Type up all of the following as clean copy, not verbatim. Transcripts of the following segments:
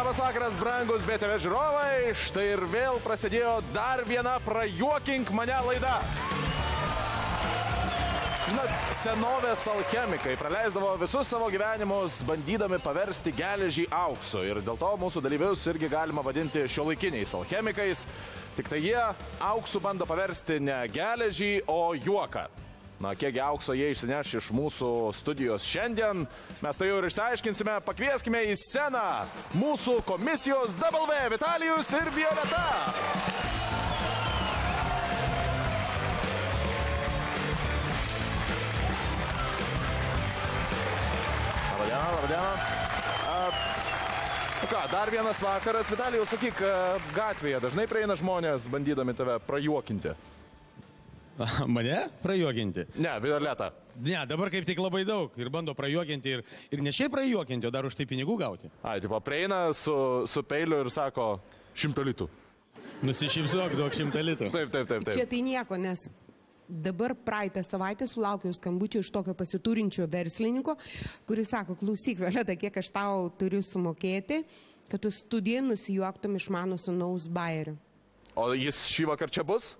Labas vakaras, brangus BTV žiūrovai. Štai ir vėl prasidėjo dar viena Prajuokink mane laida. Žinot, senovės alchemikai praleisdavo visus savo gyvenimus bandydami paversti geležį auksu. Ir dėl to mūsų dalyvius irgi galima vadinti šiuolaikiniais alchemikais. Tik tai jie auksu bando paversti ne geležį, o juoką. Na, kiekgi aukso jie išsineš iš mūsų studijos šiandien, mes tai jau ir išsiaiškinsime. Pakvieskime į sceną mūsų komisijos W Vitalijus ir Violeta. Labadiena. Ką, dar vienas vakaras. Vitalijus, sakyk, gatvėje dažnai prieina žmonės bandydami tave prajuokinti? Mane prajuokinti? Ne, Violeta. Ne, dabar kaip tik labai daug ir bando prajuokinti ir ne šiaip prajuokinti, o dar už tai pinigų gauti. Ai, tipo, prieina su peiliu ir sako 100 litų. Nusišypsok, duok 100 litų. Taip. Čia tai nieko, nes dabar praeitą savaitę sulaukiau skambučio iš tokio pasiturinčio verslininko, kuris sako, klausyk, Violeta, kiek aš tau turiu sumokėti, kad tu studiją nusijuoktum iš mano sūnaus bajerio. O jis šį vakar čia bus?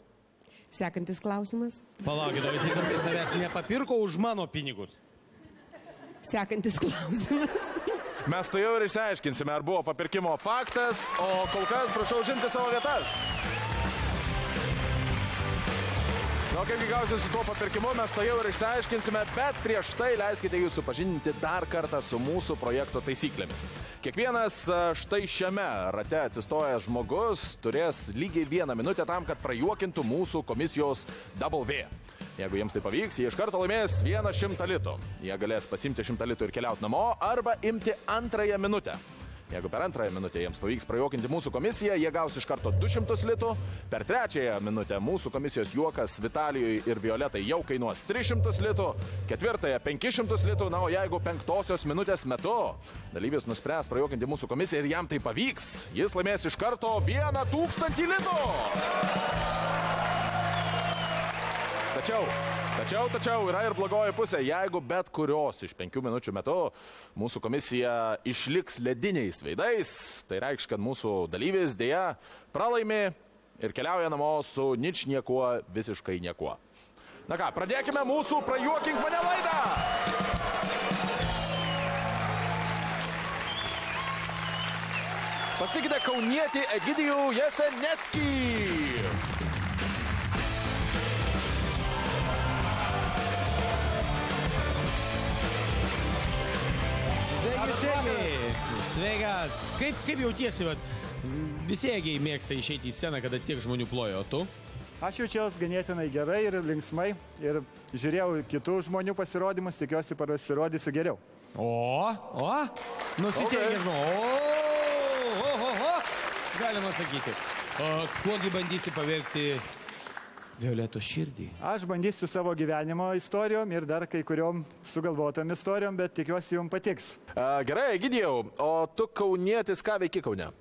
Sekantis klausimas. Palaukit, o jis kartais tavęs nepapirko už mano pinigus. Sekantis klausimas. Mes tai jau ir išsiaiškinsime, ar buvo papirkimo faktas, o kol kas prašau žimti savo vietas. Na, kaipgi gausi su tuo papirkimu, mes tai jau ir išsiaiškinsime, bet prieš tai leiskite jūs supažindinti dar kartą su mūsų projekto taisyklėmis. Kiekvienas štai šiame rate atsistojęs žmogus turės lygiai 1 minutę tam, kad prajuokintų mūsų komisijos W. Jeigu jiems tai pavyks, jie iš karto laimės 100 litų. Jie galės pasimti 100 litų ir keliauti namo arba imti antrąją minutę. Jeigu per antrąją minutę jiems pavyks prajuokinti mūsų komisiją, jie gaus iš karto 200 litų. Per trečiąją minutę mūsų komisijos juokas Vitalijui ir Violetai jau kainuos 300 litų. Ketvirtąją 500 litų. Na, o jeigu 5 minutės metu dalyvis nuspręs prajuokinti mūsų komisiją ir jam tai pavyks, jis laimės iš karto 1000 litų. Tačiau yra ir blogoji pusė. Jeigu bet kurios iš 5 minučių metu mūsų komisija išliks lediniais veidais, tai reikš, kad mūsų dalyvis dėja pralaimi ir keliauja namo su ničniekuo, visiškai niekuo. Na ką, pradėkime mūsų Prajuokink mane laidą! Pasitikite kaunietį Egidijų Jeseneckį! Sveikas. Kaip jautiesi, visi egiai mėgsta išeiti į sceną, kada tiek žmonių plojo, o tu? Aš jaučiausi ganėtinai gerai ir linksmai ir žiūrėjau kitų žmonių pasirodymus, tikiuosi pasirodysiu geriau. Nusiteikė žmonių. Galima sakyti. Kuogi bandysi pavergti Violetos širdį? Aš bandysiu savo gyvenimo istorijom ir dar kai kuriom sugalvotom istorijom, bet tikiuosi jums patiks. Gerai, Egidijau, o tu kaunietis ką veiki Kaune?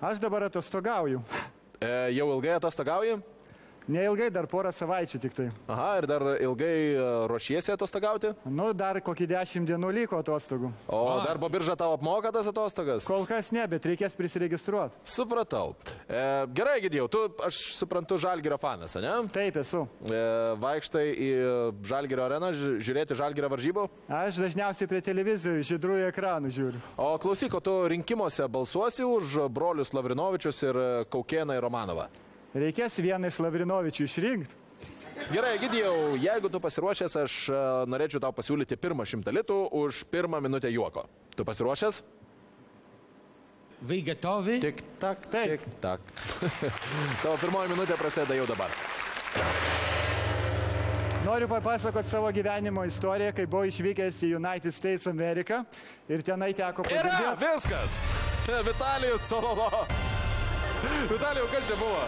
Aš dabar atostogauju. Jau ilgai atostogauji? Neilgai, dar porą savaičių tik tai. Aha, ir dar ilgai ruošiesi atostogauti? Nu, dar kokį 10 dienų liko atostogų. O darbo birža tau apmoka tas atostogas? Kol kas ne, bet reikės prisiregistruoti. Supratau. Gerai, Egidijau, tu, aš suprantu, Žalgirio fanas, ne? Taip, esu. Vaikštai į Žalgirio areną žiūrėti Žalgirio varžybų? Aš dažniausiai prie televizijų žydrųjų ekranų žiūriu. O klausyk, o tu rinkimuose balsuosi už brolius Lavrinovičius ir Kaukėną ir Romanovą? Reikės vieną iš Lavrinovičių išrinkti. Gerai, Egidijau, jeigu tu pasiruošęs, aš norėčiau tau pasiūlyti pirmą 100 litų už 1 minutę juoko. Tu pasiruošęs? Vai gatovi? Tik tak. Tavo pirmoji minutė prasideda jau dabar. Noriu papasakoti savo gyvenimo istoriją, kai buvau išvykęs į United States America ir tenai teko padirbėti. Yra, viskas! Vitalijus Sololo. Vitalijau, kas čia buvo?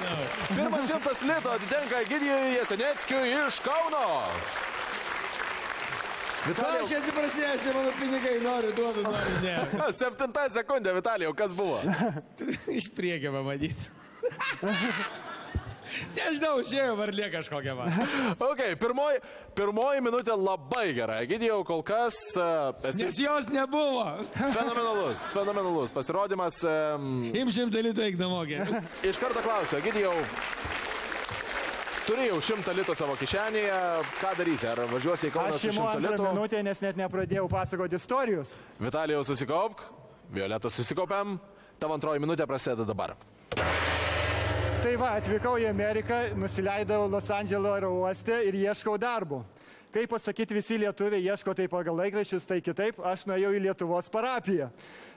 Pirmas 100 litų atitenka Egidijui Jeseneckiui iš Kauno. Vitalijau. Aš atsiprašinėjau, čia mano pinigai, noriu, ne. 7 sekundė, Vitalijau, kas buvo? Iš priekio pamatyti. Nežinau, išėjo varlė kažkokia man. Ok, pirmoji minutė labai gerai. Egidijau, kol kas Nes jos nebuvo. Fenomenalus pasirodymas. Imšim dalytų eikdamokė. Iš karto klausiu, Egidijau, turi jau 100 litų savo kišenėje, ką darysi? Ar važiuosi į Kauną su 100 litų? Aš imu antrą minutę, nes net nepradėjau pasakoti istorijos. Vitalijau, susikaupk. Violeta, susikaupiam. Tavo antroji minutė prasideda dabar. Tai va, atvykau į Ameriką, nusileidau Los Andželo oro uoste ir ieškau darbo. Kaip pasakyti, visi lietuviai ieško tai pagal laikraščius, tai kitaip, aš nuėjau į Lietuvos parapiją.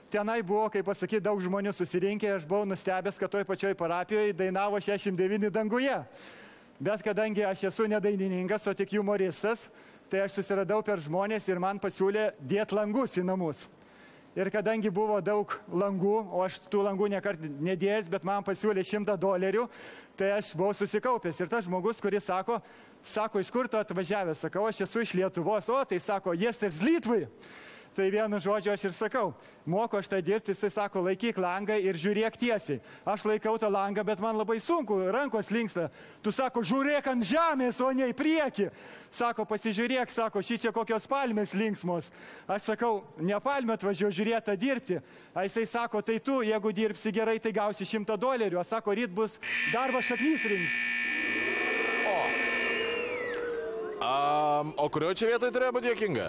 Tenai buvo, kaip pasakyti, daug žmonių susirinkę, aš buvau nustebęs, kad toj pačioj parapijoje dainavo 69 danguje. Bet kadangi aš esu ne dainininkas, o tik humoristas, tai aš susiradau per žmonės ir man pasiūlė dėti langus į namus. Ir kadangi buvo daug langų, o aš tų langų nekart nedėjęs, bet man pasiūlė $100, tai aš buvau susikaupęs. Ir tas žmogus, kuris sako, iš kur tu atvažiavęs, sakau, aš esu iš Lietuvos, o tai sako, jesters Litvai. Tai vienu žodžiu aš ir sakau, moku aš tą dirbti, jisai sako, laikyk langą ir žiūrėk tiesiai. Aš laikau tą langą, bet man labai sunku, rankos linksta. Tu sako, žiūrėk ant žemės, o ne į priekį. Sako, pasižiūrėk, sako, šičia kokios palmės linksmos. Aš sakau, ne palmę atvažiuoju žiūrėtą dirbti. A jisai sako, tai tu, jeigu dirbsi gerai, tai gausi $100. O sako, ryt bus darbas šaknys rinkti. O kurioje čia vietoje turėjo būti juokinga?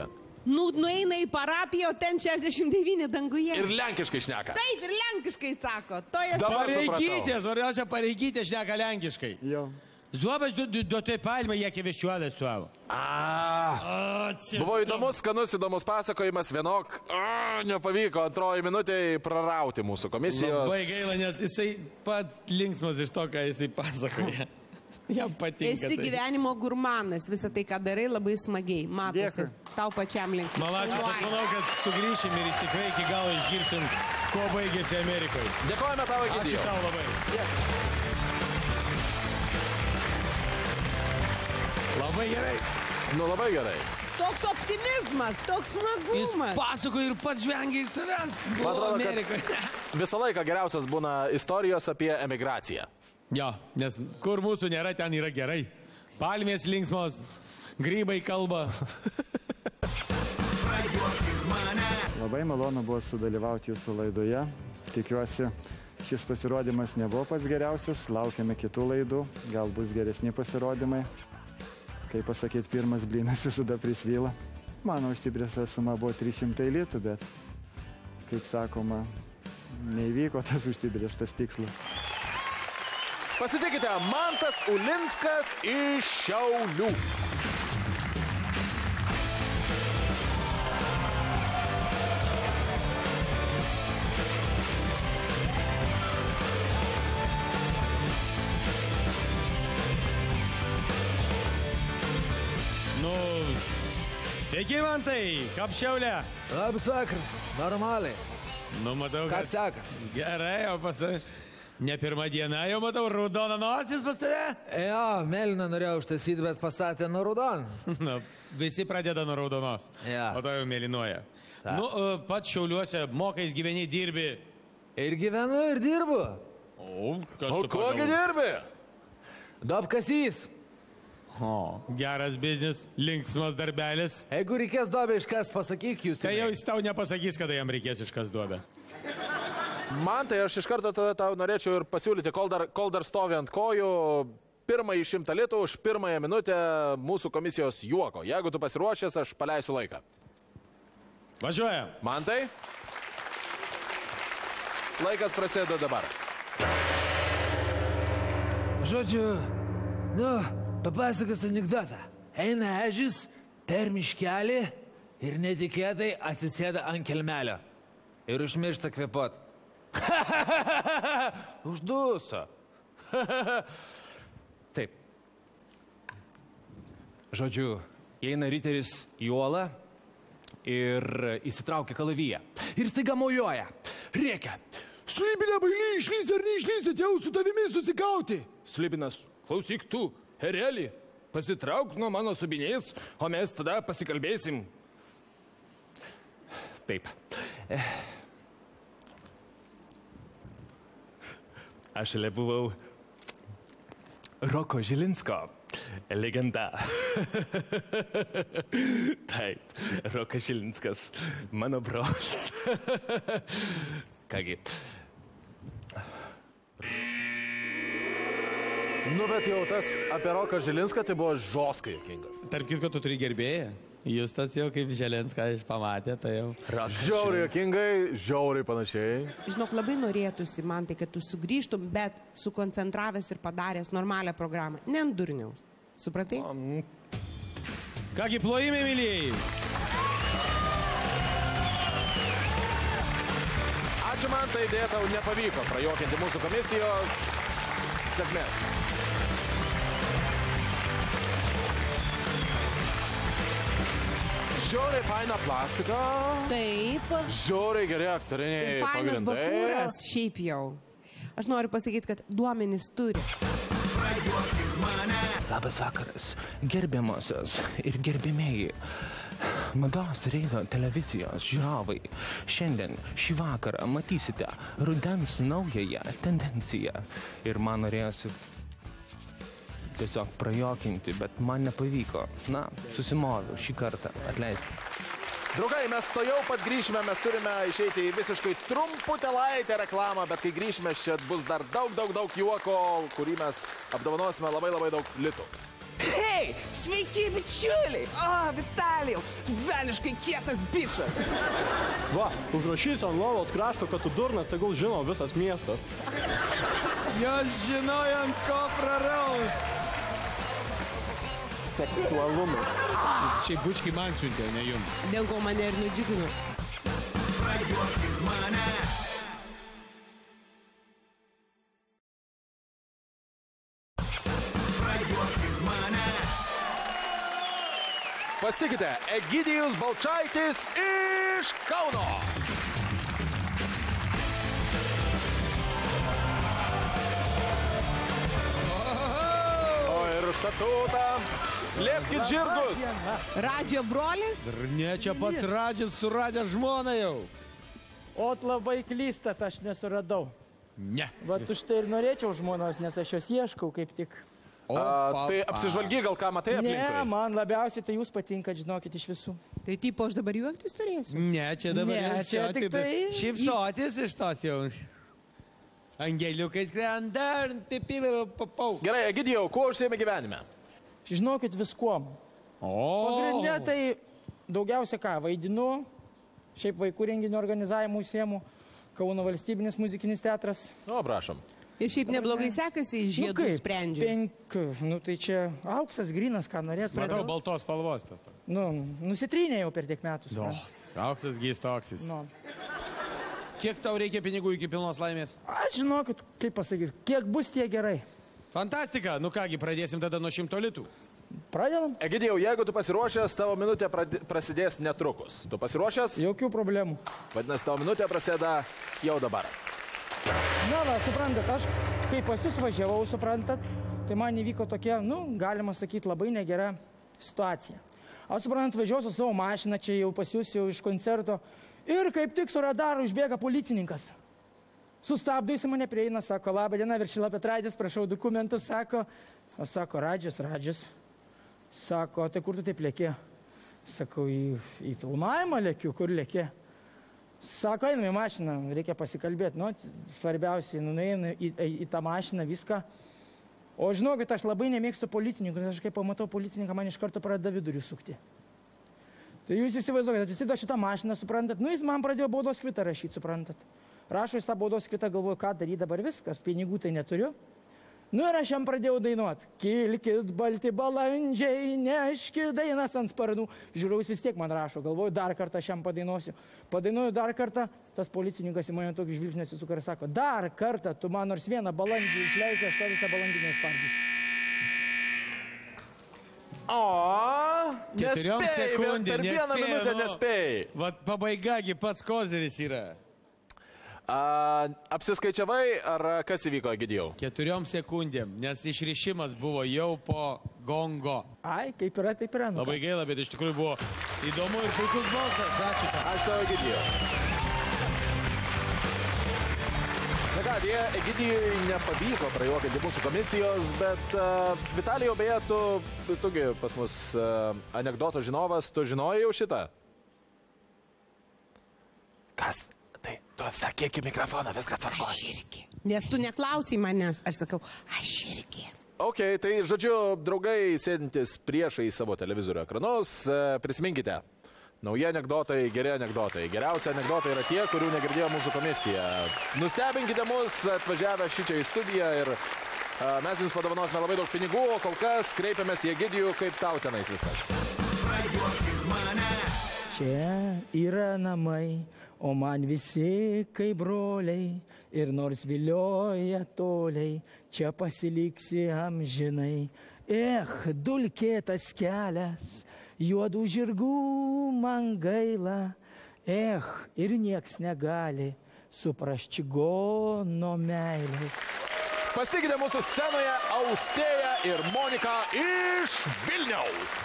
Nueina į parapiją, o ten 69 danguje. Ir lenkiškai šneka. Taip, ir lenkiškai sako. Pareigytės, variausia pareigytė šneka lenkiškai. Jo. Zuobas do tai palmę, jie kevėšiuodas suavo. Buvo įdomus pasakojimas, vienok, nepavyko antroji minutė prarauti mūsų komisijos. Labai gaila, nes jisai pat linksmas iš to, ką jisai pasakoja. Jam patinka. Esi gyvenimo gurmanas, visą tai, ką darai, labai smagiai. Matosi, tau pačiam linksmas. Malačius, aš manau, kad sugrįšim ir tikrai iki galo išgirsim, kuo baigėsi Amerikoje. Dėkojame tau, Egidijau. Ačiū tau labai. Labai gerai. Labai gerai. Toks optimizmas, toks smagumas. Jis pasakoja ir pats žvengia iš savęs. Buvo Amerikoje. Visą laiką geriausias būna istorijos apie emigraciją. Jo, nes kur mūsų nėra, ten yra gerai. Palmės linksmos, grybai kalba. Labai malonu buvo sudalyvauti jūsų laidoje. Tikiuosi, šis pasirodymas nebuvo pats geriausias. Laukiame kitų laidų, gal bus geresni pasirodymai. Kaip pasakyti, pirmas blynas visada prisvyla. Mano užsibrėžta suma buvo 300 litų, bet, kaip sakoma, neįvyko tas užsibrėžtas tikslas. Pasitikite, Mantas Ulinskas iš Šiaulių. Sveiki, Mantai, kaip Šiaulė? Labas vakaras, normaliai. Matau, Ką seka? Gerai, o pas tave... Ne pirmą dieną jau matau, raudona nosis pas tave? Jo, mėlyną norėjau užtaisyti, bet pastatė nuo raudoną. Visi pradeda nuo raudonos, o to jau mėlynuoja. Pats Šiauliuose mokais gyveni, dirbi. Ir gyvenu, ir dirbu. O kogi dirbi? Dobkasys. Geras biznis, linksmas darbelis. Jeigu reikės duobę iškas, pasakyk jūs. Tai jau jis tau nepasakys, kada jam reikės iškas duobę. Man tai aš iš karto tau norėčiau ir pasiūlyti, kol dar stovi ant kojų, pirmąjį 100 litų už pirmąją minutę mūsų komisijos juoko. Jeigu tu pasiruošęs, aš paleisiu laiką. Važiuoja. Mantai? Laikas prasideda dabar. Žodžiu, papasakos anekdotą. Eina ežis per miškelį ir netikėtai atsisėda ant kelmelio. Ir užmiršta kvėpot. Užduso. Taip. Žodžiu, įeina riteris į uolą ir įsitraukia kalaviją. Ir staiga mojuoja. Rėkia. Slibinė baily, išlys ar neišlys, atėjau su tavimi susikauti. Slibinas, klausyk tu, hereli, pasitrauk nuo mano subinės, o mes tada pasikalbėsim. Taip. Aš šalia buvau Roko Žilinsko legenda. Taip, Rokas Žilinskas, mano brolis. Kągi. Nu, bet jau tas apie Roką Žilinską tai buvo žoskai juokingas. Tarp kitko, tu turi gerbėją. Jūs tas jau kaip Žilinską pamatė, tai jau. Žiauriai juokingai, žiauriai panašiai. Žinok, labai norėtųsi man tai, kad tu sugrįžtum, bet sukoncentravęs ir padaręs normalią programą. Ne ant durniaus. Supratai? Kągi, plojimai, mylėjai. Ačiū, man tai idėja tau nepavyko prajuokinti mūsų komisijos. Sėkmės. Žiauriai faina plastika. Taip. Žiauriai geri aktoriniai Ir fainas pagrindai. bakūras šiaip jau. Aš noriu pasakyti, kad duomenys turi. Labas vakaras, gerbiamosios ir gerbimieji. Mados reido televizijos žiūrovai. Šiandien šį vakarą matysite rudens naująją tendenciją. Ir man norėjosi tiesiog prajokinti, bet man nepavyko. Na, susimoviau šį kartą, atleiskite. Draugai, mes to jau pat grįšime, mes turime išeiti į visiškai trumputelaitę reklamą, bet kai grįšime, čia bus dar daug juoko, kurį mes apdovanosime labai daug litų. Hei, sveiki bičiuliai! O, Vitalijau, tu velniškai kietas bičas. Va, užrašysiu ant lovos krašto, kad tu durnas, tegul žino visas miestas. Jos žinojo, ant ko praraus. Seksualumas. Jis šiaip bučkiai man siuntė, ne jums. Dėl ko mane ir nudžiugino. Pasitikite, Egidijus Balčaitis iš Kauno. O ir statutą. Slėpkit žirgus. Radžio brolis? Ne, čia pats Radžis suradė žmoną jau. Ot labai klystat, aš nesuradau. Ne. Vat už tai ir norėčiau žmonos, nes aš jos ieškau kaip tik. Tai apsižvalgy gal ką matai Ne, aplinkui? man labiausiai tai jūs patinkat, žinokit, iš visų. Tai tipo aš dabar juoktis turėsiu. Ne, čia dabar Ne, jau čia tik tai- šypsotis iš tos jau. Angeliukai skrenda, pipilė, papau. Gerai, Egidijau, kuo užsiėmė gyvenime? Žinokit viskuom. Pagrindė tai daugiausia ką, vaidinu, šiaip vaikų renginių organizavimų užsiemu, Kauno valstybinis muzikinis teatras. O, prašom. Ir šiaip neblogai sekasi, žiedų sprendžia. Nu tai čia auksas, grynas, ką norėtų. Matau, baltos spalvos tas. Nu, nusitrynė jau per tiek metų. Auksas gys toksis. Nu. Kiek tau reikia pinigų iki pilnos laimės? Aš žinokit, kaip pasakyti, kiek bus tiek gerai. Fantastika, nu kągi, pradėsim tada nuo 100 litų. Pradedam? Egidijau, jeigu tu pasiruošęs, tavo minutė prasidės netrukus. Tu pasiruošęs? Jokių problemų. Vadinasi, tavo minutė prasideda jau dabar. Na, va, suprantat, aš kai pas jūs važiavau, suprantat, tai man įvyko tokia, nu, galima sakyti, labai negera situacija. Aš suprantat, važiuoju su savo mašiną, čia jau pas jūs jau iš koncerto ir kaip tik su radaru išbėga policininkas. Sustabdo, jis mane prieina, sako, laba diena, Viršila Petraitis, prašau dokumentus, sako, Radžis. Sako, tai kur tu taip lėkė? Sakau, į filmavimą lėkiu, kur lėkė? Sako, einam į mašiną, reikia pasikalbėti. Nu, svarbiausiai, nueinu į tą mašiną, viską. O žinokit, aš labai nemėgstu policininkų, nes aš kai pamatau policininką, man iš karto pradeda vidurių sukti. Tai jūs įsivaizduokite, atsisido šitą mašiną, suprantat? Nu, jis man pradėjo baudos kvitą rašyti, suprantat? Rašo jis tą baudos kvitą, galvoju, ką daryti dabar viskas, pinigų tai neturiu. Nu ir aš jam pradėjau dainuoti. Kilkit balti balandžiai, neškit dainas ant sparnų. Žiūrėjau, jis vis tiek man rašo, galvoju, dar kartą aš jam padainuosiu. Padainuoju dar kartą, tas policininkas į mane tokį žvilgsnį atsisuka ir sako, dar kartą tu man nors vieną balandį išleisi, aš to visą balandį neišpardysiu. O, 4 sekundėm, per vieną minutę nespėjai. Vat pabaigagi pats kozeris yra. Apsiskaičiavai, ar kas įvyko, Egidijau? 4 sekundėm, nes išrišimas buvo jau po gongo. Ai, kaip yra, taip yra. Nu, Labai gaila, bet iš tikrųjų buvo įdomu ir puikus balsas. Ačiū tau. Ačiū tau, Egidijau. Na ką, dėja, Egidijui nepavyko prajuokinti mūsų komisijos, bet Vitalijau, beje, tugi pas mus anekdoto žinovas, tu žinojai jau šitą? Kas? Tai tu sakyk į mikrofoną, viskas tvarkoja. Aš irgi. Nes tu neklausai manęs, aš sakau, aš irgi. Ok, tai žodžiu, draugai sėdintis priešai savo televizorių ekranus, prisiminkite. Nauji anekdotai, geri anekdotai. Geriausi anekdotai yra tie, kurių negirdėjo mūsų komisija. Nustebinkite mus atvažiavę šičia į studiją ir mes jums padovanosime labai daug pinigų, o kol kas kreipiamės į Egidijų, kaip tau tenais viskas. Čia yra namai, o man visi kaip broliai, ir nors vilioja toliai, čia pasiliksi amžinai. Dulkėtas kelias, juodų žirgų man gaila. Ir nieks negali suprast čigono meilės. Pasitikite mūsų scenoje Austėja ir Monika iš Vilniaus.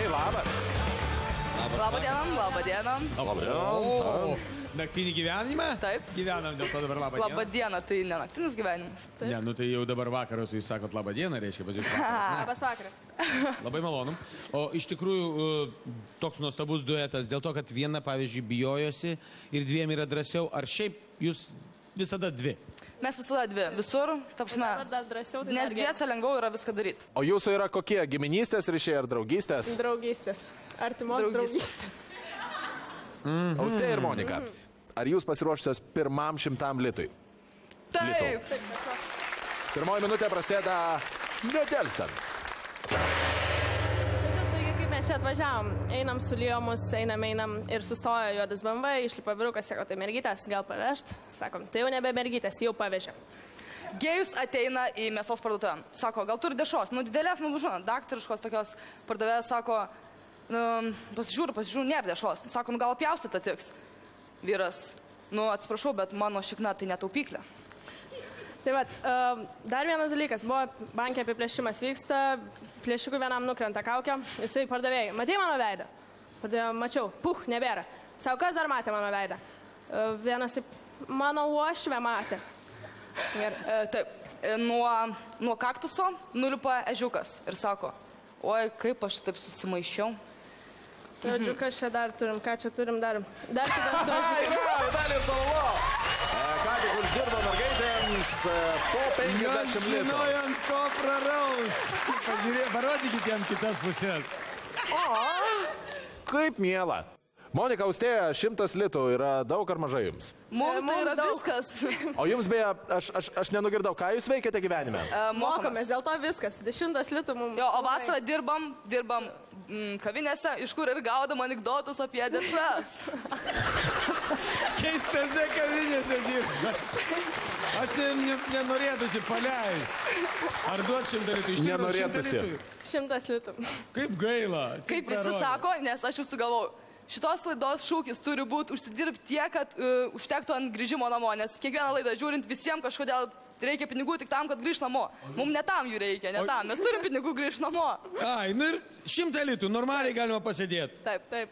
Labas. Labą dieną. Naktinį gyvenimą? Taip. Gyvenam dėl to dabar labą dieną. Labą dieną, tai ne naktinis gyvenimas. Taip. Ne, tai jau dabar vakaras, jūs sakot labą dieną, reiškia, Labas vakaras. Labai malonu. O iš tikrųjų toks nuostabus duetas dėl to, kad viena, pavyzdžiui, bijojosi ir dviem yra drąsiau, ar šiaip jūs visada dvi? Mes visada dvi, visur, tapsime. Nes dviese lengviau yra viską daryti. O jūsų yra kokie? Giminystės ryšiai ar draugystės? Draugystės. Artimos draugystės. Austėja ir Monika, ar jūs pasiruošusios pirmam 100 litui? Taip. Pirmoji minutė prasideda nedelsiant. Mes čia atvažiavom, einam su Lijomus, einam ir sustojo juodas BMW, išlipa vyrukas, sako, tai mergytės, gal pavežt? Sakom, tai jau nebe mergytės, jau pavežė. Gėjus ateina į mėsos parduotuvę. Sako, gal turi dešros? Didelės, žinot, daktariškos tokios pardavėjas, sako, pasižiūrų, nėra dešros. Sako, gal pjaustyta tiks. Vyras, atsiprašau, bet mano šikna tai netaupyklė. Tai vat, dar vienas dalykas, buvo bankė apiplėšimas vyksta, plėšikų vienam nukrenta kaukė, jisai pardavėjai, matei mano veidą? Pardavėjau, mačiau, nebėra. Sako, kas dar matė mano veidą? Vienas, mano uošvę matė. Taip, nuo kaktuso nulipa ežiukas ir sako, oi, kaip aš taip susimaišiau. Ežiukas čia dar turim, ką čia turim dar? Dar kitas su ežiukas. Vitalijus Salovo! Ką tik uždirbo mergaitėms po 50 litrų. Žinojant, ko praraus. Parodykite jam kitas pusės. Kaip miela. Monika, Austėja, 100 litų yra daug ar mažai jums? Mums tai yra viskas. O jums beje, aš nenugirdau, ką jūs veikiate gyvenime? Mokomės, dėl to viskas. 100 litų mums. Jo, o vasarą dirbam kavinėse, iš kur ir gaudam anekdotus apie dešras. Keistose kavinėse dirba. Aš nenorėtųsi paleisti. Ar duot 100 litų? Iš tikrųjų 100 litų. 100 litų. Kaip gaila. Kaip visi sako, nes aš jau sugalvojau. Šitos laidos šūkis turi būti užsidirbti tiek, kad užtektų ant grįžimo namo, nes kiekvieną laidą žiūrint visiems kažkodėl reikia pinigų tik tam, kad grįž namo. Mums ne tam jų reikia, ne tam. Mes turim pinigų grįž namo. Ai, ir 100 litų, normaliai galima pasėdėti. Taip.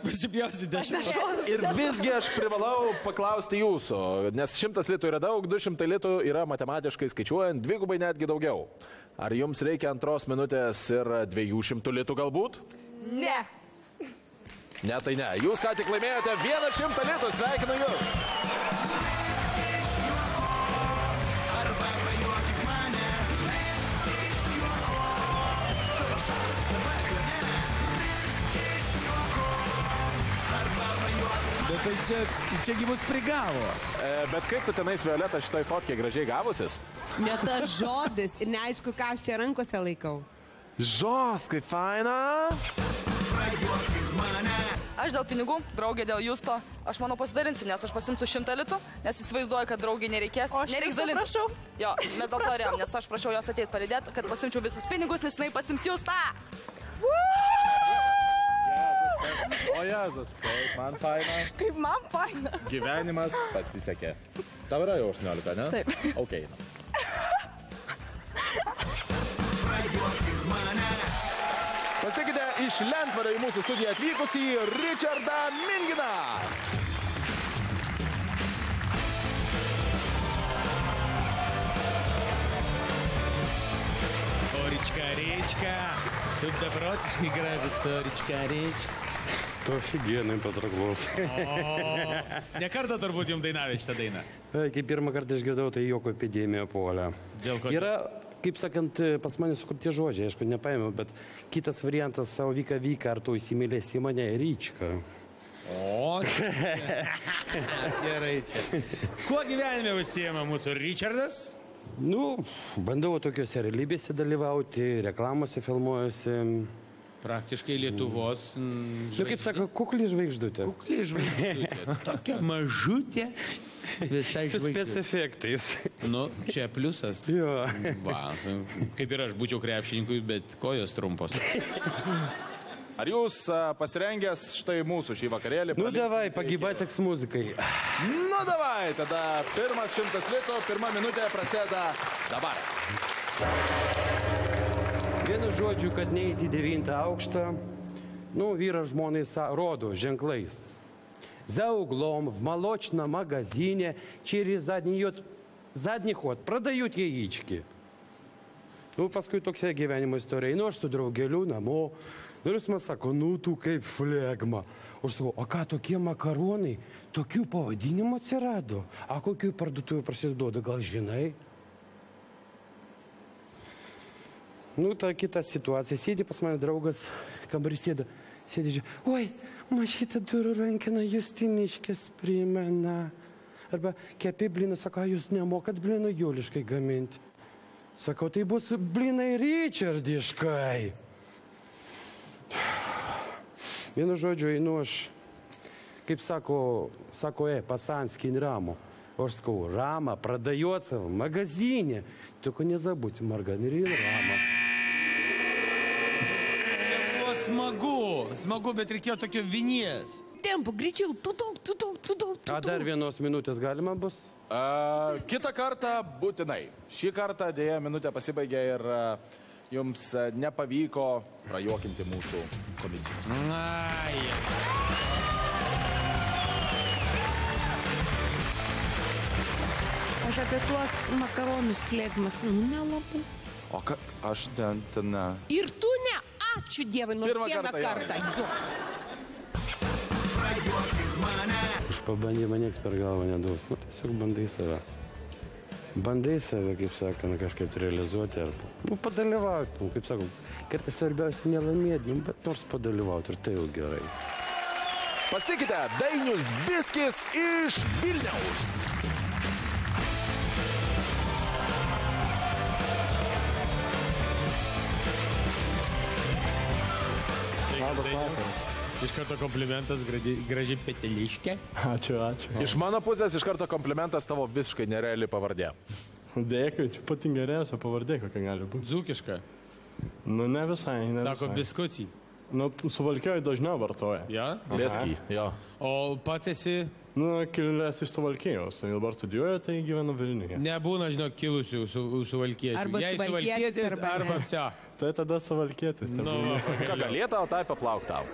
Pasipjausti 10. Ir visgi aš privalau paklausti jūsų, nes 100 litų yra daug, 200 litų yra matematiškai skaičiuojant, dvigubai netgi daugiau. Ar jums reikia 2 minutės ir 200 litų galbūt? Ne. Ne, tai ne. Jūs ką tik laimėjote 100 litų. Sveikinu jūs. Bet tai čiagi mus prigavo. Bet kaip tu tenais, Violeta, šitoj fotkė gražiai gavusis? Ne tas žodis ir neaišku, ką aš čia rankose laikau. Žos, kaip faina. Aš dėl pinigų, draugė dėl Justo, aš manau pasidalinsim, nes aš pasimsiu 100 litų, nes įsivaizduoju, kad draugiai nereikės. O aš nereiks dalinti. Prašau. Jo, mes dėl to rėm, nes aš prašiau jos ateit palydėti, kad pasimčiau visus pinigus, nes jinai pasims Justą. O Jezus, taip, man faina. Kaip man faina. Gyvenimas pasisekė. Tau yra jau 18, ne? Taip. Ok. Pasitikite iš Lentvario į mūsų studiją atvykusį Richardą Minginą. Речка, тут добротичный гражется, речка. To офигенный patrauklus. Ne kartą turbūt jums dainavė šitą dainą. Kai pirmą kartą išgirdau, tai joko epidemija puolė. Dėl ko? Yra, kaip sakant, pas mane sukurti žodžiai, aišku, nepaėmiau, bet kitas variantas savo vyka, ar tu įsimylėsi mane, Ryčka. O, gerai čia. Kuo gyvenime užsiema mūsų Richardas? Nu, bandau tokiuose realybėse dalyvauti, reklamose filmuojuosi. Praktiškai Lietuvos žvaigždutė. Kaip sako, kukli žvaigždutė. Kukli žvaigždutė. Tokia mažutė. Visai žvaigždutė. Su spec-efektais. Nu, čia pliusas. Jo. Va, kaip ir aš būčiau krepšininkui, bet kojos trumpos. Ar jūs pasirengęs štai mūsų šį vakarėlį? Nu, davai, pagybai teks muzikai. Nu, davai, tada pirmas 100 litų, pirma minutė prasideda dabar. Vienu žodžiu, kad neįti 9 aukštą, ну, vyras žmonai роду ženklais. За углом в молочном магазине через задний ход продают яички. Nu, paskui tokia gyvenimo istorija. Nu, aš su draugeliu namo. Ir jis man sako, nu, tu kaip flegma. Aš sakau, o ką tokie makaronai, tokių pavadinimų atsirado? A kokių parduotuvų prasiduoda, gal žinai? Nu, ta kita situacija. Sėdi pas mane draugas, kambarį sėdi, oi, man šitą durų rankiną Justiniškės primena. Arba kepi blyną, sako, jūs nemokat blynų juliškai gaminti. Sakau, tai bus blynai Richardiškai. Vienu žodžiu, einu aš, kaip sako, пацанский рамо. Aš sakau, Rama, продается в магазине. Только не забудьте, маргарин Rama. Smagu, bet reikėjo tokio vinies. Tempo, greičiau, tu. A dar vienos minutės galima bus? Kitą kartą būtinai. Šį kartą dėja minutė pasibaigė ir jums nepavyko prajuokinti mūsų komisijos. Aš apie tuos makaronus flėgmas, nu nelabai. O ką, aš ten ne. Ir tu ne, ačiū Dievui, nors vieną kartą. Už pabandymą nieks per galvą neduos. Nu, tiesiog bandai save. Bandai save, kaip sakant, kažkaip realizuoti. Nu, padalyvauti. Nu, kaip sakau, kartais svarbiausia nelaimėti, bet nors padalyvauti ir tai jau gerai. Pasitikite, Dainius Biskis iš Vilniaus. Labas vakaras. Iš karto komplimentas, graži peteliškė. Ačiū. Iš mano pusės iš karto komplimentas tavo visiškai nereali pavardė. Dėkui, čia pati geriausia pavardė, kokia gali būti. Dzūkiška. Nu, ne visai. Sako biskucijai. Nu, Suvalkijoje dažniau vartoja. Ja? Bieskį, jo. O pats esi? Nu, kilęs iš Suvalkijos. Dabar studijuoju, tai gyvenu Vilniuje. Nebūna, žinok, kilusių suvalkiečių. Arba suvalkietis, arba psia. Tai tada Suvalkietis. Ką galėtų, o tai paplauk tau.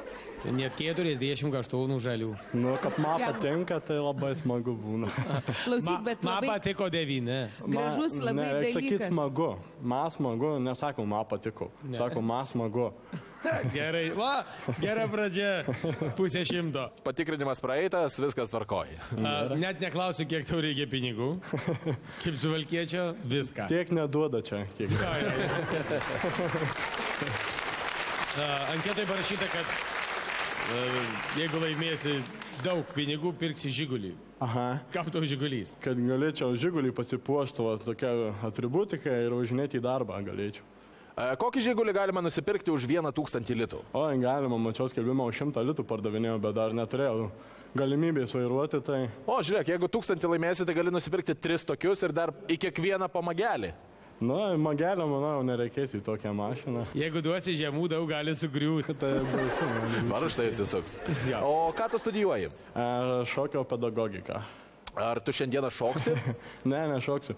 Net 40 kaštonų žalių. Nu, kad man patinka, tai labai smagu būna. Klausyk, bet labai... Man patiko 9. Gražus labai dalykas. Aš sakyt smagu. Man smagu, nesakau, man patiko. Sakau, man smagu. Gerai, va, gera pradžia. 100. Patikrinimas praeitas, viskas tvarkoja. Net neklausiu, kiek tau reikia pinigų. Kaip suvalkiečio, viską. Tiek neduoda čia. Anketai parašyta, kad jeigu laimėsi daug pinigų, pirksi žigulį. Aha. Kam tau žigulys? Kad galėčiau žigulį pasipuošti tokią atributiką ir važinėti į darbą galėčiau. Kokį žigulį galima nusipirkti už 1000 litų? O, galima, mačiau skelbimą už 100 litų pardavinėjau, bet dar neturėjau galimybės vairuoti, tai... O, žiūrėk, jeigu 1000 laimėsi, tai gali nusipirkti 3 tokius ir dar į kiekvieną po magelį. Nu, magelio, manau, nereikės į tokią mašiną. Jeigu duosi žemų, daug gali sugriūti. Tai baisu. Varu štai atsisuks. O ką tu studijuoji? Šokio pedagogiką. Ar tu šiandieną šoksi? Ne, nešoksiu.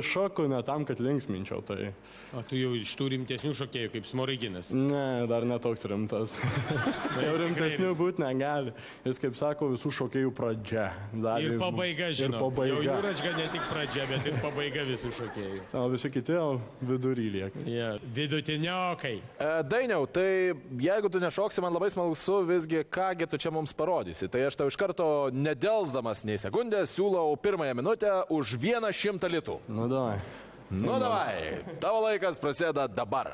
Šoku ne tam, kad linksminčiau. Tai... O tu jau iš tų rimtesnių šokėjų, kaip Smoriginas? Ne, dar netoks rimtas. Jau rimtesnių būti negali. Jis, kaip sako, visų šokėjų pradžia. Ir pabaiga, žinau. Ir pabaiga. Jau Jūračka ne tik pradžia, bet ir pabaiga visų šokėjų. O visi kiti vidury lieka. Vidutiniokai. Dainiau, tai jeigu tu nešoksi, man labai smalsu visgi, kągi tu čia mums parodysi. Tai aš tau iš karto nedelsdamas nei sekundės siūlau pirmąją minutę už 100 litų. Nu, davai. Nu, davai. Tavo laikas prasideda dabar.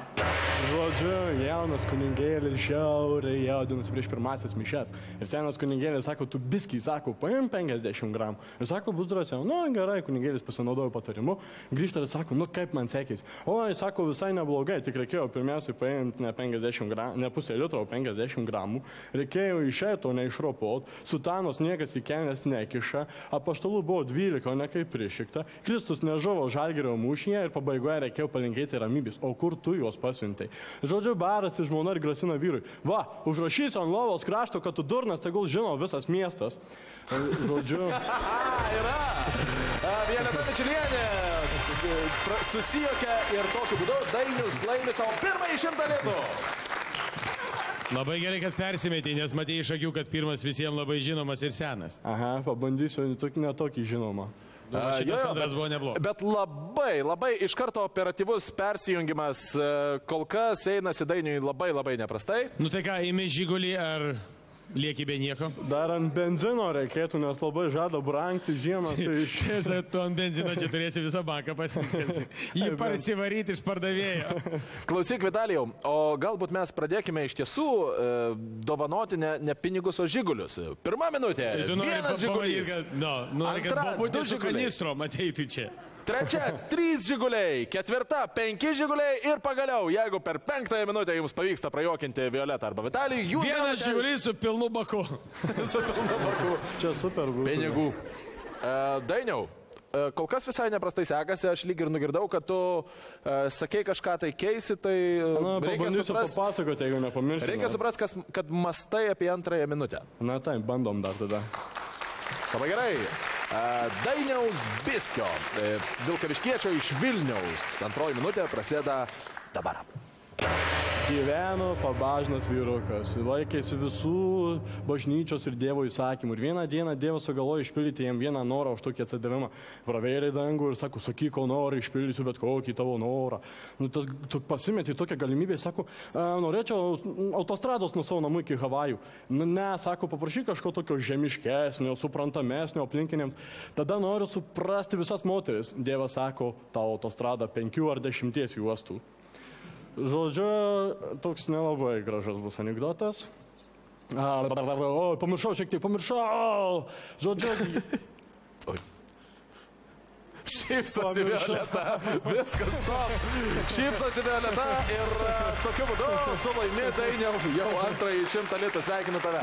Žodžiu, jaunas kunigėlis žiauriai jaudinasi prieš pirmasis mišes. Ir senas kunigėlis sako, tu biskiai, sako, paim 50 gramų. Ir sako, bus drąsiau. Nu, gerai, kunigėlis pasinaudojo patarimu. Grįžta ir sako, nu, kaip man sekės. Oi, sako, visai neblogai, tik reikėjo pirmiausiai paimti ne 50 gramų, ne pusę litro, o 50 gramų. Reikėjo išėto, neišropot. Sutanos niekas į kelnes nekiša. Apaštalų buvo 12, o ne kaip priešikta. Kristus nežuvo Žalgirio mūšyje ir pabaigoje reikėjo palinkėti ramybės. O kur tu juos pasiuntai? Žodžiu, barasi žmona ir grasina vyrui. Va, užrašysiu ant lovos krašto, kad tu durnas, tegul žino visas miestas. Žodžiu. Yra. Violeta Pečiulienė susijokia ir tokiu būdu Dainius laimi savo pirmąjį 100 litų. Labai gerai, kad persimetė, nes matė iš akių, kad pirmas visiems labai žinomas ir senas. Aha, pabandysiu netokį žinomą. Šitas antras buvo neblogas. Bet labai iš karto operatyvus persijungimas kol kas einasi Dainiui labai neprastai. Nu tai ką, imi Žigulį ar lieki be nieko? Dar ant benzino reikėtų, nes labai žada brangti žiemą. Tai tu ant benzino čia turėsi visą banką pasiimti. Jį parsivaryti iš pardavėjo. Klausyk, Vitalijau, o galbūt mes pradėkime iš tiesų dovanoti ne pinigus, o žigulius. Pirma minutė. Tai tu nori žigulys. Nori, kad bobutė su kanistrom ateitų čia. Trečia, 3 žiguliai. Ketvirta, 5 žiguliai. Ir pagaliau, jeigu per 5 minutę jums pavyksta prajokinti Violetą arba Vitalijų, jūs... Vienas žigulys su pilnu baku. Su pilnu baku. Čia super būtų. Pinigų. Dainiau, kol kas visai neprastai sekasi. Aš lyg ir nugirdau, kad tu sakei kažką tai keisi, tai... Na, pabandysiu papasakoti, jeigu nepamirščiau. Reikia suprasti, kad mastai apie 2 minutę. Na taip, bandom dar tada. Labai gerai. Dainiaus Biskio, Vilkaviškiečio iš Vilniaus. 2 minutė prasideda dabar. Gyveno pabažnas vyrukas, laikėsi visų bažnyčios ir Dievo įsakymų. Ir vieną dieną Dievas sugalvojo išpildyti jam vieną norą už tokį atsidavimą. Pravėrė dangų ir sako, sakyk, ko nori, išpildysiu bet kokį tavo norą. Nu, tu pasimeti tokią galimybę, sako, norėčiau autostrados nuo savo namų iki Havajų. Ne, sako, paprašyk kažko tokio žemiškesnio, suprantamesnio aplinkiniams. Tada noriu suprasti visas moteris. Dievas sako, tavo autostrada 5 ar 10 juostų. Žodžiu, toks nelabai gražus bus anekdotas. O, pamiršau šiek tiek, pamiršau. Žodžiu. Šypsosi Violeta. Viskas top. Šypsosi Violeta ir tokiu būdu tu laimi, Dainiau, jau 2 100 litų. Sveikinu tave.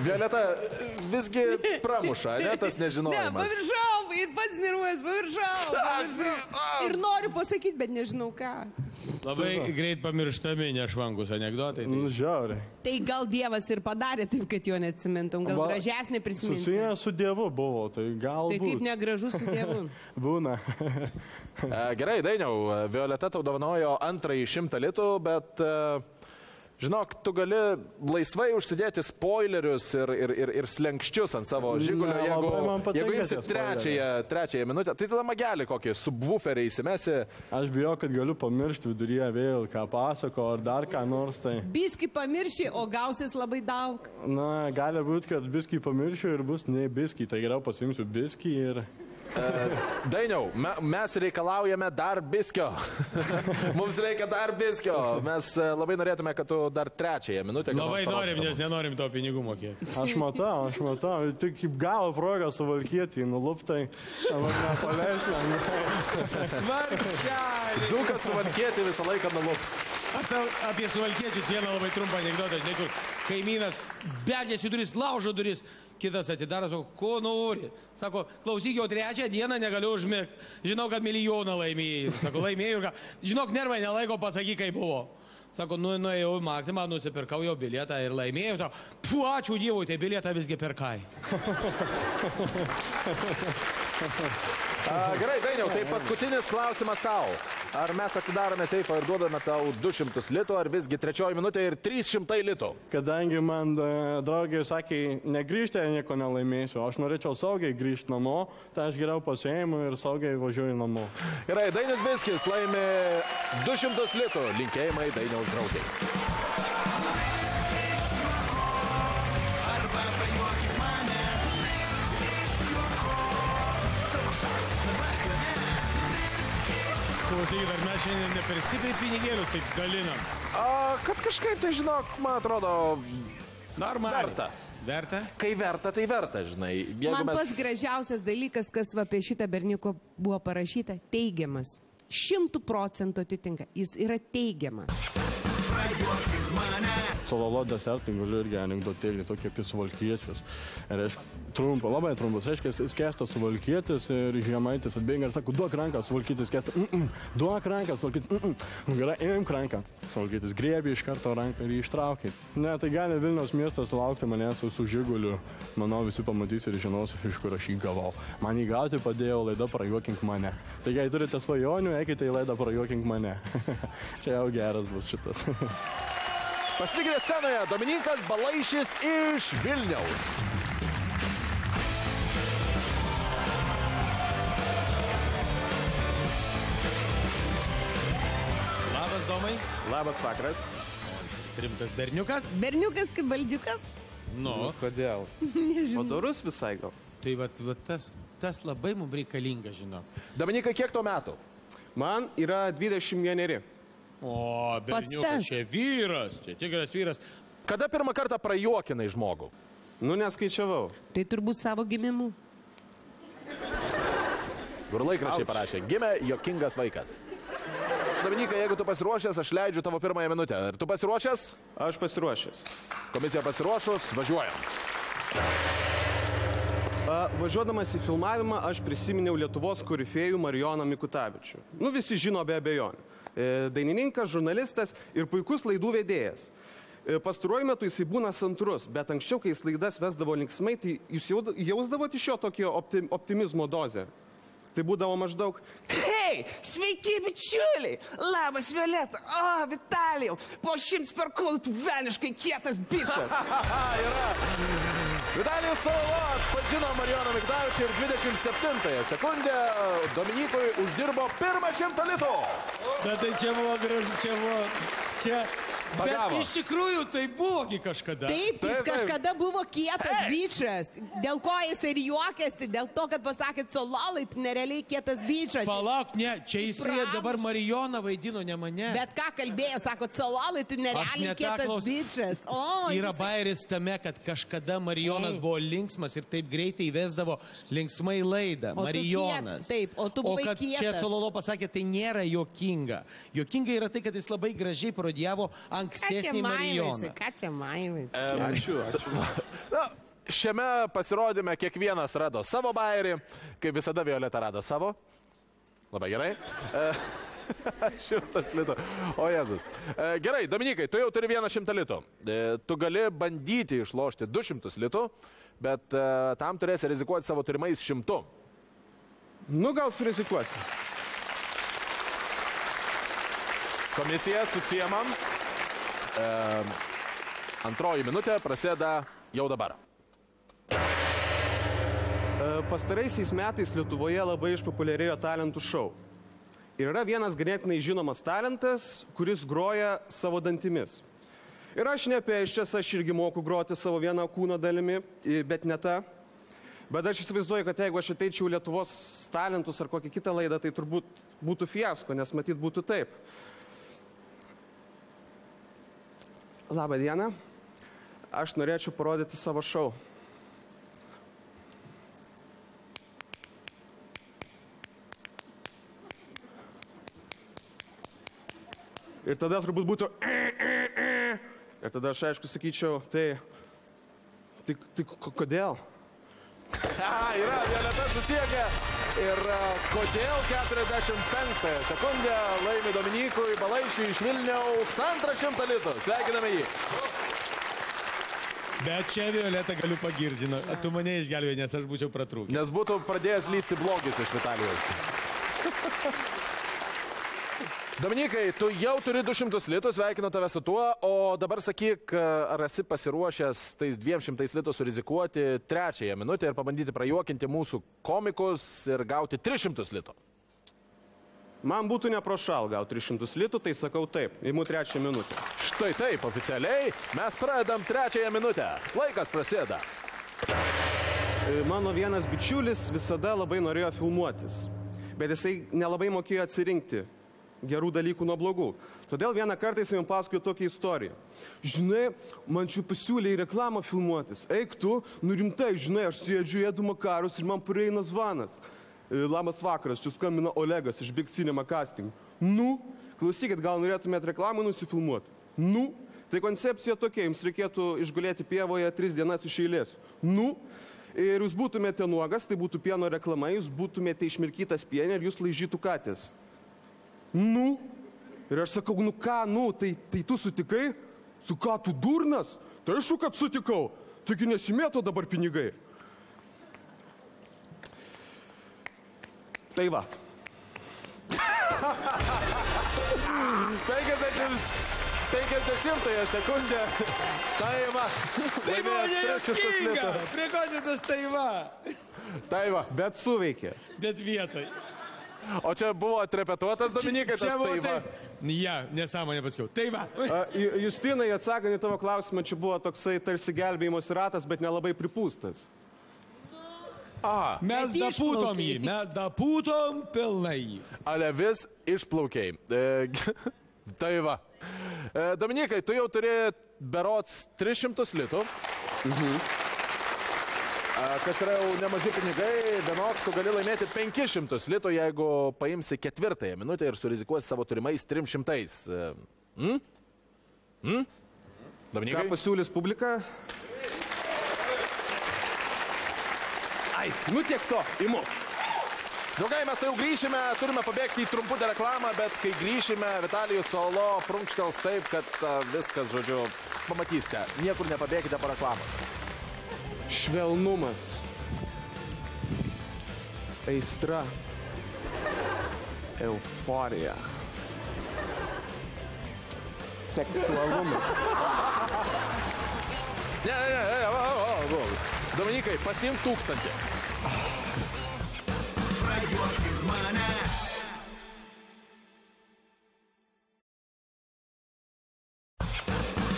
Violeta visgi pramuša, ne, tas nežinojimas. Ne, paviršau ir pats nervuojas, paviršau. Ir noriu pasakyti, bet nežinau ką. Labai greit pamirštami nešvangus anekdotai. Nu, žiauriai. Tai gal Dievas ir padarė taip, kad jo neatsimintum, gal gražesnį prisimintum. Susijęs su Dievu buvo, tai galbūt. Tai kaip negražus su Dievu. Būna. Gerai, Dainiau, Violeta tau dovanojo 2 100 litų, bet... Žinok, tu gali laisvai užsidėti spoilerius ir slenkščius ant savo žigulio, jeigu imsi trečiąją minutę. Tai tada magelį kokį subwooferį įsimesi. Aš bijau, kad galiu pamiršti viduryje vėl, ką pasako, ar dar ką nors tai. Biskį pamirši, o gausis labai daug. Na, gali būti, kad biskį pamiršiu ir bus ne biskį, tai geriau pasiimsiu biskį ir... Dainiau, mes reikalaujame dar biskio. Mums reikia dar biskio. Mes labai norėtume, kad tu dar 3 minutę... Labai norim, nes nenorim to pinigų mokėti. Aš matau. Tik kaip gavo progą suvalkėti, nuluptai. Dzūkas suvalkėti visą laiką nulups. Aš tau apie suvalkiečius vieną labai trumpą anekdotą. Žinai, kur kaimynas beldėsi duris, laužo duris. Kitas atidaro, sako, ko nori? Sako, klausyk, jau 3 dieną negaliu užmigti. Žinau, kad milijoną laimėjai. Sako, laimėjau ir ką. Žinok, nervai nelaiko, pasakyk, kaip buvo. Sako, nuėjau į Maksimą, nusipirkau jo bilietą ir laimėjau. Sako, ačiū Dievui, tai bilietą visgi pirkai. Gerai, Dainiau, tai paskutinis klausimas tau. Ar mes atidarome seifą ir duodame tau 200 litų, ar visgi 3 minutė ir 300 litų? Kadangi man draugai sakė, negrįžti, nieko nelaimėsiu, aš norėčiau saugiai grįžti namo, tai aš geriau pasiėmu ir saugiai važiuoju namo. Gerai, Dainis Biskis laimi 200 litų. Linkėjimai Dainiaus draugai. Klausykit, ar mes šiandien ne per stipriai pinigėlius taip dalinam? Kad kažkaip tai, žinok, man atrodo, normaliai. Verta? Kai verta, tai verta, žinai. Man pats gražiausias dalykas, kas apie šitą berniuką buvo parašyta, teigiamas. 100% atitinka. Jis yra teigiamas. Su Lolo desertai galiu irgi anekdotėlį tokie apie suvalkiečius. Trumpa, labai trumpas. Reiškia, skęstas suvalkietis ir žemaitis atbėga ir sako, duok ranką, suvalkietis skęsta. Duok ranką, suvalkietis. Gerai, imk ranką. Suvalkietis griebė iš karto ranką ir jį ištraukė. Ne, tai gali Vilniaus miestas laukti manęs su žiguliu. Manau, visi pamatys ir žinos, iš kur aš jį gavau. Man jį gauti padėjo laida Prajuokink mane. Tai jei turite svajonių, eikite į laidą Prajuokink mane. Čia jau geras bus šitas. Pasitikite scenoje Dominykas Balaišis iš Vilniaus. Labas, Domai. Labas vakaras. Rimtas berniukas. Berniukas kaip baldžiukas? Nu. Kodėl? Nežinau. Padorus visai gal. Tai tas labai mums reikalinga, žinau. Dominikai, kiek tau metų? Man yra 21. O, berniukas, čia vyras, čia tikras vyras. Kada pirmą kartą prajuokinai žmogų? Nu, neskaičiavau. Tai turbūt savo gimimu. Kur laikraščiai parašė, gimė juokingas vaikas. Dominikai, jeigu tu pasiruošęs, aš leidžiu tavo pirmąją minutę. Ar tu pasiruošęs? Aš pasiruošęs. Komisija pasiruošus, važiuojam. Važiuodamas į filmavimą, aš prisiminiau Lietuvos korifėjų Marijoną Mikutavičių. Nu, visi žino be abejonių. Dainininkas, žurnalistas ir puikus laidų vedėjas. Pastaruoju metu jisai būna santrus, bet anksčiau, kai jis laidas vesdavo linksmai, tai jūs jausdavot iš jo tokio optimizmo dozę. Tai būdavo maždaug. Hei, sveiki bičiuliai! Labas, Violeta! O, Vitalijau! Po 100 perkūnų tu velniškai kietas bičas! Yra! Vitalijus Salovas pažino Marijoną Mikutavičių ir 27 sekundę Dominikui uždirbo pirmą 100 litų. Bet tai čia buvo gražu, čia buvo... Bet iš tikrųjų tai buvogi kažkada. Taip, jis kažkada buvo kietas bičas. Dėl ko jis ir juokėsi, dėl to, kad pasakėt Sololai, tai nerealiai kietas bičas. Palauk, ne, čia jisai dabar Marijoną vaidino, ne mane. Bet ką kalbėjo, sako, Sololai, tai nerealiai kietas bičas. Yra bairis tame, kad kažkada Marijonas buvo linksmas ir taip greitai įvesdavo linksmai laidą. Marijonas. Taip, o tu buvai kietas. O kad čia Sololo pasakė, tai nėra juokinga. Juokinga yra tai, kad jis labai gražiai parodijavo ankstesnį Marijoną. Ką čia maivais? Ačiū. Na, šiame pasirodyme kiekvienas rado savo bairį, kaip visada Violeta rado savo. Labai gerai. 100 litų. O Jėzus. Gerai, Dominikai, tu jau turi 100 litų. Tu gali bandyti išlošti 200 litų, bet tam turėsi rizikuoti savo turimais 100. Nu, gal surizikuosi. Komisija susiemam. Antroji minutė prasideda jau dabar. Pastaraisiais metais Lietuvoje labai išpopuliarėjo talentų šou. Ir yra vienas ganėtinai žinomas talentas, kuris groja savo dantimis. Ir aš ne apie šias, aš irgi moku groti savo vieną kūno dalimi, bet ne tą. Bet aš įsivaizduoju, kad jeigu aš ateičiau Lietuvos talentus ar kokią kitą laidą, tai turbūt būtų fiasko, nes matyt būtų taip. Labą dieną. Aš norėčiau parodyti savo šou. Ir tada turbūt būtų... Ir tada aš aišku sakyčiau, tai kodėl? Yra, Violeta susiekė Ir kodėl 45 sekundę laimi Dominykui Balaišiui iš Vilniaus antrą 100 litų. Sveikiname jį. Bet čia Violeta galiu pagirdžino. Tu mane išgelbėjai, nes aš būčiau pratrūkęs. Nes būtų pradėjęs lysti blogis iš Vitalijos. Dominikai, tu jau turi 200 litų, sveikinu tave su tuo, o dabar sakyk, ar esi pasiruošęs tais 200 litų surizikuoti trečiąją minutę ir pabandyti prajuokinti mūsų komikus ir gauti 300 litų? Man būtų neprošal gauti 300 litų, tai sakau taip, įimu trečią minutę. Štai taip, oficialiai mes pradedam trečiąją minutę. Laikas prasideda. Mano vienas bičiulis visada labai norėjo filmuotis, bet jisai nelabai mokėjo atsirinkti gerų dalykų nuo blogų. Todėl vieną kartą jis man pasakojo tokią istoriją. Žinai, man čia pasiūlė į reklamą filmuotis. Eik tu, rimtai, žinai, aš sėdžiu, ėdu makarus ir man pareina zvanas. Labas vakaras, čia skambina Olegas iš Big Cinema Casting. Nu, klausykit, gal norėtumėt reklamą nusifilmuoti? Nu, tai koncepcija tokia, jums reikėtų išgulėti pievoje 3 dienas iš eilės. Nu, ir jūs būtumėte nuogas, tai būtų pieno reklama, jūs būtumėte išmirkytas pienė ir jūs laižytų katės. Nu, ir aš sakau, nu ką, nu, tai tu sutikai? Su ką, tu durnas? Tai aišku, kad sutikau, taigi nesimėto dabar pinigai. Tai va. 50 sekundę. Tai va. Tai buvo nejuokinga. Prie ko čia tas tai va? Tai va. Bet suveikė. Bet vietoj. O čia buvo atrepetuotas, Dominikai, tas tai va. Ja, nesąmonė pasakiau. Tai va. Justinai, atsakant į tavo klausimą, čia buvo toksai tarsi gelbėjimos ratas, bet nelabai pripūstas. Mes dapūtom jį, mes dapūtom pilnai jį. Ale vis išplaukiai. Tai va. Dominikai, tu jau turi berods 300 litų. Kas yra jau nemaži pinigai, vienok tu gali laimėti 500 litų, jeigu paimsi 4 minutę ir surizikuosi savo turimais 300. Dominikai? Ką pasiūlys publika? Ai, nu tiek to, imu. Draugai, mes tai jau grįšime, turime pabėgti į trumputę reklamą, bet kai grįšime, Vitalijus Solo prunkštels taip, kad viskas, žodžiu, pamatysite. Niekur nepabėkite po reklamos. Švelnumas. Aistra. Euforija. Seksualumas. Ne. Dominikai, pasiimk 1000. Prajuokink mane.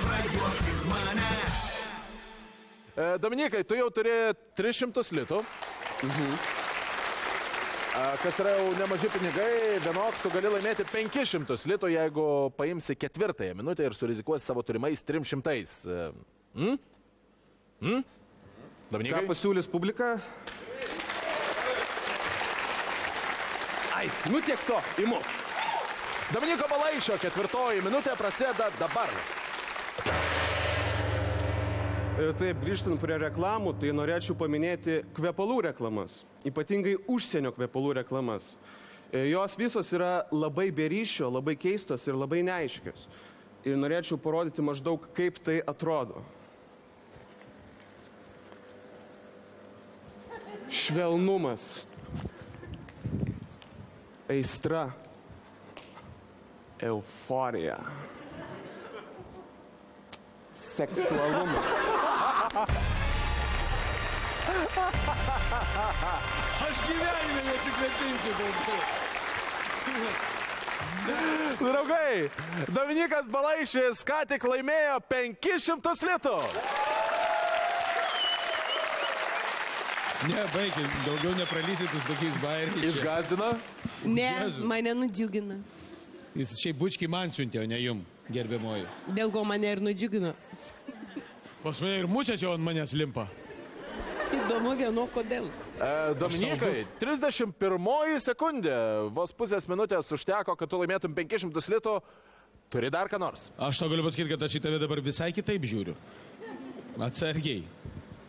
Prajuokink mane. Dominikai, tu jau turi 300 litų. Kas yra jau nemaži pinigai, vienok tu gali laimėti 500 litų, jeigu paimsi 4 minutę ir surizikuosi savo turimais 300. Dominikai? Ką pasiūlys publika? Ai, nu tiek to, imu. Dominiko Balaišio 4 minutė prasideda dabar. Taip, grįžtant prie reklamų, tai norėčiau paminėti kvepalų reklamas. Ypatingai užsienio kvepalų reklamas. Jos visos yra labai be ryšio, labai keistos ir labai neaiškios. Ir norėčiau parodyti maždaug, kaip tai atrodo. Švelnumas. Aistra. Euforija. Seksualumas. Aš gyvenime nesikvėpinsiu daugiau. Draugai, Dominikas Balaišis ką tik laimėjo 500 litų. Ne, baigit, daugiau nepralysit su tokiais bairiais. Išgazdino? Ne, mane nudžiugina. Jis šiaip bučkiai man siuntė, o ne jum, gerbiamoji. Dėl ko mane ir nudžiugino. Pas mane ir musės jau ant manęs limpa. Įdomu vieno kodėl. Dominikai, 31 sekundė, vos pusės minutės užteko, kad tu laimėtum 500 litų. Turi dar ką nors? Aš to galiu pasakyti, kad aš į tave dabar visai kitaip žiūriu. Atsargiai.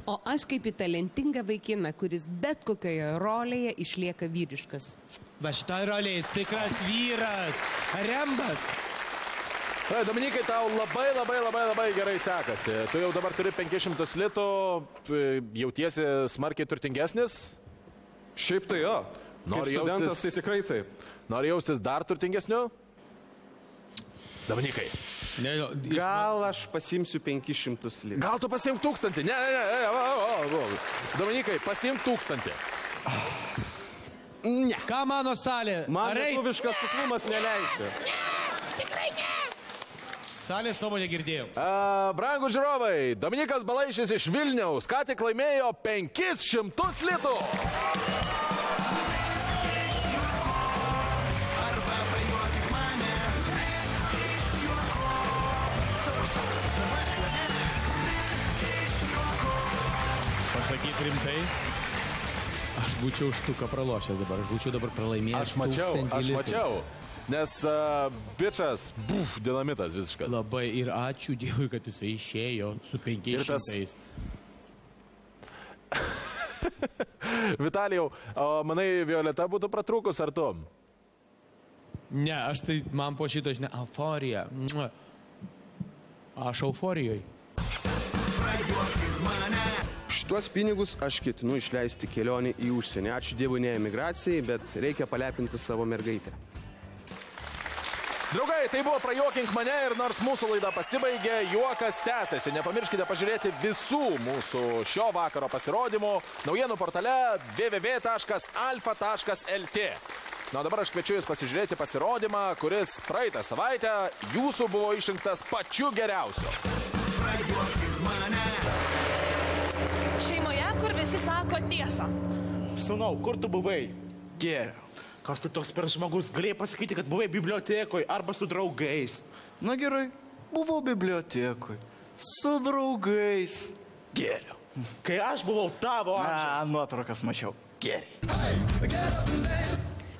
O aš kaip į talentingą vaikiną, kuris bet kokioje rolėje išlieka vyriškas. Va šitoj rolėje jis tikras vyras. Rembas. Dominikai, tau labai gerai sekasi. Tu jau dabar turi 500 litų, jautiesi smarkiai turtingesnis? Šiaip tai jo. Nori studentas, tai tikrai taip. Nori jaustis dar turtingesniu? Dominikai. Gal aš pasimsiu 500 litų. Gal tu pasimk 1000? Ne. Dominikai, pasimk 1000. Ne. Ką mano salė? Man lietuviškas kuklumas neleidžia. Tikrai ne. Salės nuomonę girdėjau. Brangūs žiūrovai, Dominikas Balaišis iš Vilniaus ką tik laimėjo 500 litų. Pasakyk rimtai, aš būčiau štuką pralošęs dabar, aš būčiau dabar pralaimėjęs. Aš mačiau, nes bičas, dinamitas visiškas. Labai ir ačiū Dievui, kad jisai išėjo su 500. Vitalijau, manai, Violeta būtų pratrūkus ar tu? Ne, aš tai, man po šito, žinai, euforija. Aš euforijoj. Šituos pinigus aš ketinu išleisti kelionį į užsienį. Ačiū Dievui, ne emigracijai, bet reikia palepinti savo mergaitę. Draugai, tai buvo Prajuokink mane ir nors mūsų laida pasibaigė, juokas tęsiasi. Nepamirškite pažiūrėti visų mūsų šio vakaro pasirodymų naujienų portale www.alfa.lt. Na, dabar aš kviečiu jūs pasižiūrėti pasirodymą, kuris praeitą savaitę jūsų buvo išrinktas pačiu geriausiu. Šeimoje, kur visi sako tiesą. Sūnau, kur tu buvai? Geriau. Kas tu toks per žmogus? Galėjai pasakyti, kad buvai bibliotekoje arba su draugais. Na gerai, buvau bibliotekoje. Su draugais. Geriau. Kai aš buvau tavo amžiaus. Nuotraukas mačiau. Geriai.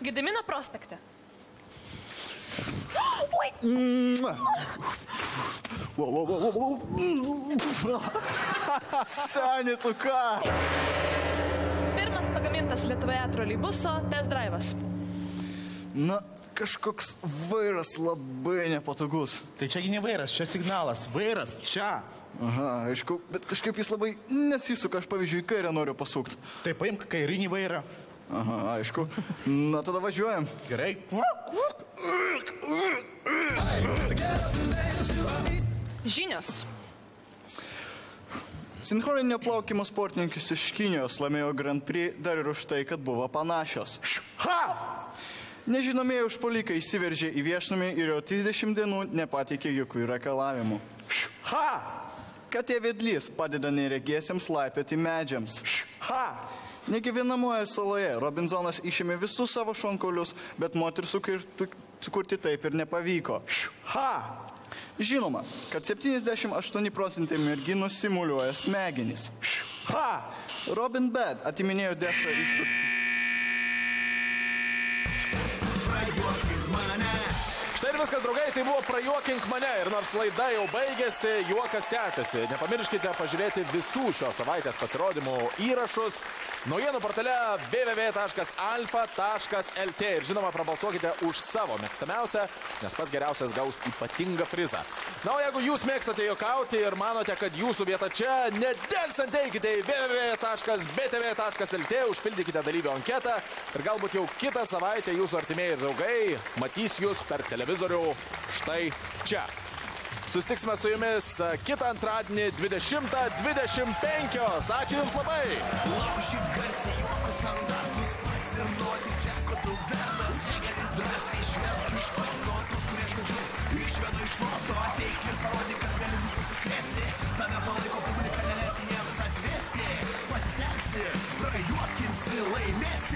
Gedimino prospekte. Seni, tu ką? Pirmas pagamintas Lietuvoje troleibuso test drive'as. Na, kažkoks vairas labai nepatogus. Tai čiagi ne vairas, čia signalas. Vairas, čia. Aha, aišku, bet kažkaip jis labai nesisuka, aš pavyzdžiui, į kairę noriu pasukti. Tai paimk kairinį vairą. Aha, aišku. Na, tada važiuojam. Gerai. Žinios. Sinchroninio plaukimo sportininkis iš Kinijos laimėjo Grand Prix dar ir už tai, kad buvo panašios. Ha! Nežinomieji užpuolikai įsiveržė į viešnamį ir jau 30 dienų nepateikė jokių reikalavimų. Ha! Katė vedlys padeda neregiesiems laipioti medžiams. Ha! Negyvenamoje saloje Robinzonas išėmė visus savo šonkaulius, bet moterį sukurti taip ir nepavyko. Ha! Žinoma, kad 78% merginų simuliuoja smegenys. Ha! Robin Bad atiminėjo dešrą iš... Štai ir viskas, draugai, tai buvo Prajuokink mane ir nors laida jau baigėsi, juokas tęsiasi. Nepamirškite pažiūrėti visų šios savaitės pasirodymų įrašus naujienų portale www.alfa.lt ir žinoma prabalsuokite už savo mėgstamiausią, nes pats geriausias gaus ypatingą prizą. Na, o jeigu jūs mėgstate juokauti ir manote, kad jūsų vieta čia, nedelsiant eikite į www.btv.lt, užpildykite dalyvio anketą ir galbūt jau kitą savaitę jūsų artimieji ir draugai matys jūs per televizorių štai čia. Susitiksime su jumis kitą antradienį 20:25. Ačiū jums labai. Laužyk garsiai juoko standartus, pasirodyk čia, ko tu vertas. Negali drąsiai išvesti iš to tus, kurie žodžiu išvedu iš proto. Ateik ir parodyk, kad gali visus užkrėsti. Tave palaiko publika, neleisk jiems atvesti. Pasistengsi, prajuokinsi, laimėsi.